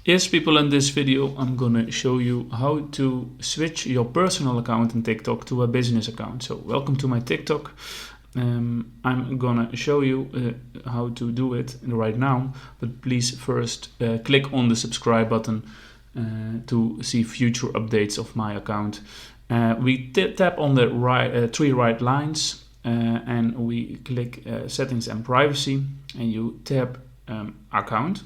Yes, people, in this video I'm gonna show you how to switch your personal account in TikTok to a business account. So welcome to my TikTok. I'm gonna show you how to do it right now, but please first click on the subscribe button to see future updates of my account. We tap on the three right lines and we click settings and privacy, and you tap account.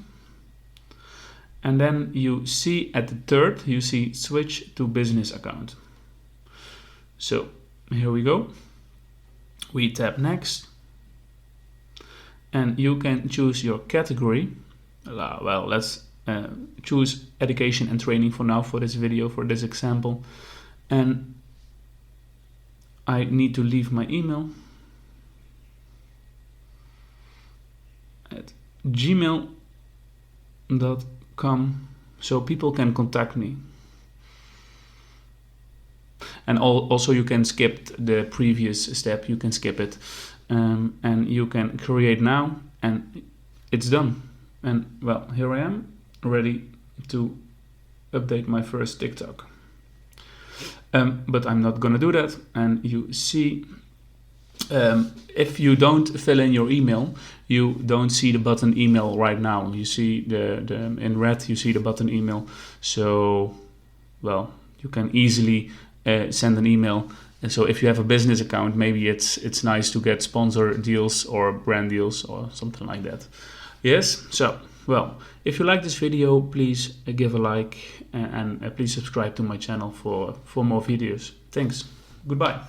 And then you see at the third, you see switch to business account. So here we go. We tap next. And you can choose your category. Well, let's choose education and training for now, for this video, for this example. And I need to leave my email at gmail.com so people can contact me. And also you can skip the previous step, you can skip it, and you can create now, and it's done. And well, here I am ready to update my first TikTok, but I'm not gonna do that. And you see, if you don't fill in your email, you don't see the button email right now. You see the in red, you see the button email. So, well, you can easily send an email. And so if you have a business account, maybe it's nice to get sponsor deals or brand deals or something like that. Yes, so, well, if you like this video, please give a like and please subscribe to my channel for more videos. Thanks. Goodbye.